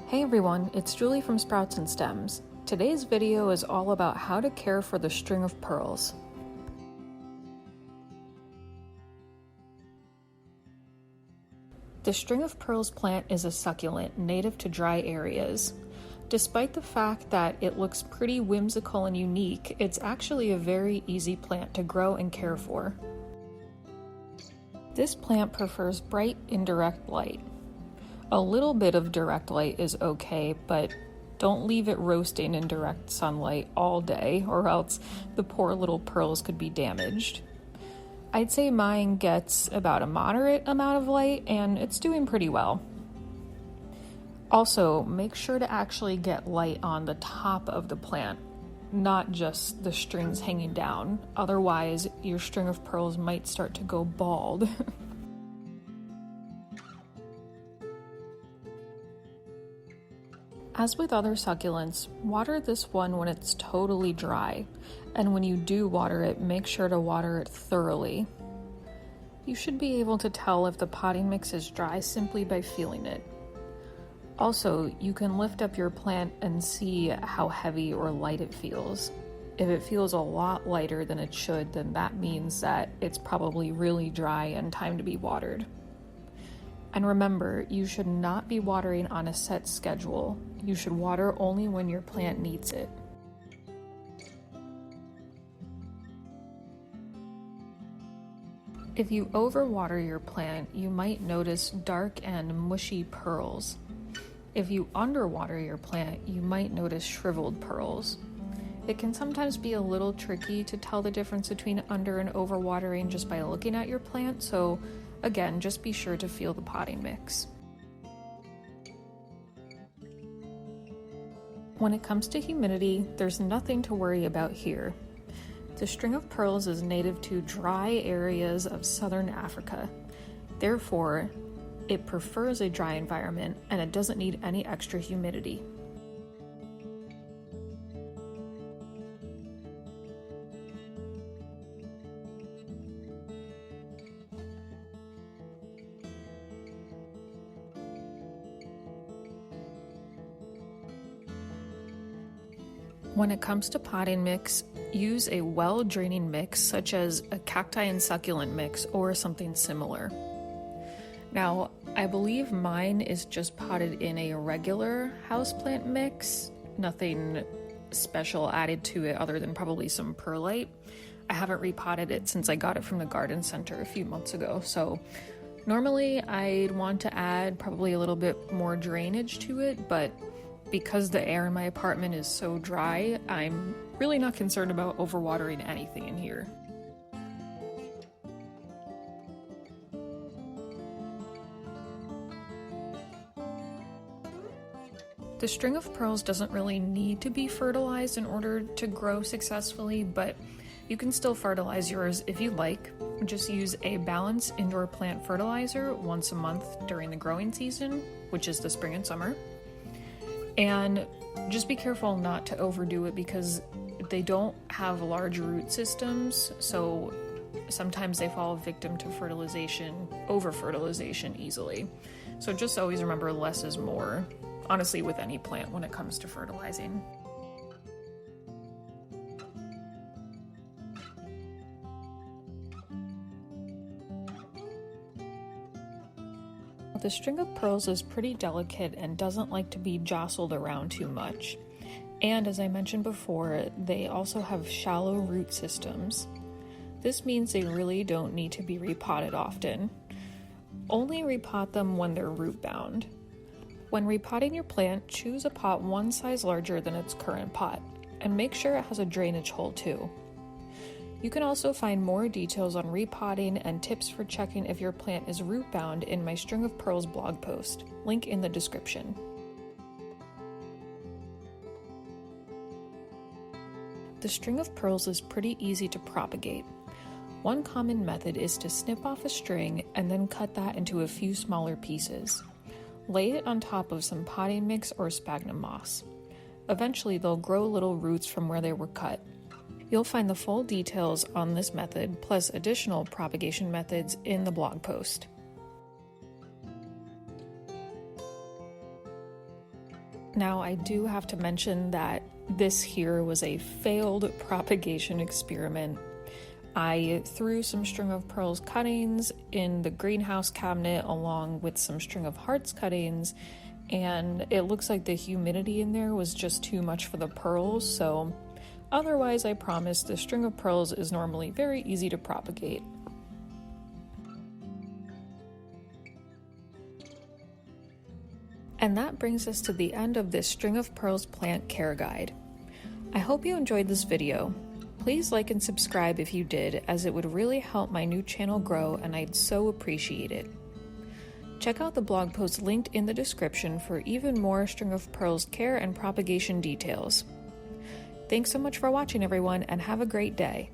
Hey everyone, it's Julie from Sprouts and Stems. Today's video is all about how to care for the string of pearls. The string of pearls plant is a succulent native to dry areas. Despite the fact that it looks pretty whimsical and unique, it's actually a very easy plant to grow and care for. This plant prefers bright, indirect light. A little bit of direct light is okay, but don't leave it roasting in direct sunlight all day, or else the poor little pearls could be damaged. I'd say mine gets about a moderate amount of light, and it's doing pretty well. Also, make sure to actually get light on the top of the plant, not just the strings hanging down. Otherwise, your string of pearls might start to go bald. As with other succulents, water this one when it's totally dry, and when you do water it, make sure to water it thoroughly. You should be able to tell if the potting mix is dry simply by feeling it. Also, you can lift up your plant and see how heavy or light it feels. If it feels a lot lighter than it should, then that means that it's probably really dry and time to be watered. And remember, you should not be watering on a set schedule. You should water only when your plant needs it. If you overwater your plant, you might notice dark and mushy pearls. If you underwater your plant, you might notice shriveled pearls. It can sometimes be a little tricky to tell the difference between under and overwatering just by looking at your plant, so again, just be sure to feel the potting mix. When it comes to humidity, there's nothing to worry about here. The string of pearls is native to dry areas of southern Africa. Therefore, it prefers a dry environment and it doesn't need any extra humidity. When it comes to potting mix, use a well-draining mix such as a cacti and succulent mix or something similar. Now, I believe mine is just potted in a regular houseplant mix, nothing special added to it other than probably some perlite. I haven't repotted it since I got it from the garden center a few months ago, so normally I'd want to add probably a little bit more drainage to it, but because the air in my apartment is so dry, I'm really not concerned about overwatering anything in here. The string of pearls doesn't really need to be fertilized in order to grow successfully, but you can still fertilize yours if you like. Just use a balanced indoor plant fertilizer once a month during the growing season, which is the spring and summer. And just be careful not to overdo it because they don't have large root systems, so sometimes they fall victim to over-fertilization easily. So just always remember less is more, honestly, with any plant when it comes to fertilizing. The string of pearls is pretty delicate and doesn't like to be jostled around too much. And as I mentioned before, they also have shallow root systems. This means they really don't need to be repotted often. Only repot them when they're root bound. When repotting your plant, choose a pot one size larger than its current pot, and make sure it has a drainage hole too. You can also find more details on repotting and tips for checking if your plant is root bound in my String of Pearls blog post, link in the description. The string of pearls is pretty easy to propagate. One common method is to snip off a string and then cut that into a few smaller pieces. Lay it on top of some potting mix or sphagnum moss. Eventually they'll grow little roots from where they were cut. You'll find the full details on this method, plus additional propagation methods, in the blog post. Now, I do have to mention that this here was a failed propagation experiment. I threw some string of pearls cuttings in the greenhouse cabinet along with some string of hearts cuttings, and it looks like the humidity in there was just too much for the pearls, so otherwise I promise the string of pearls is normally very easy to propagate. And that brings us to the end of this String of Pearls plant care guide. I hope you enjoyed this video. Please like and subscribe if you did, as it would really help my new channel grow and I'd so appreciate it. Check out the blog post linked in the description for even more String of Pearls care and propagation details. Thanks so much for watching, everyone, and have a great day.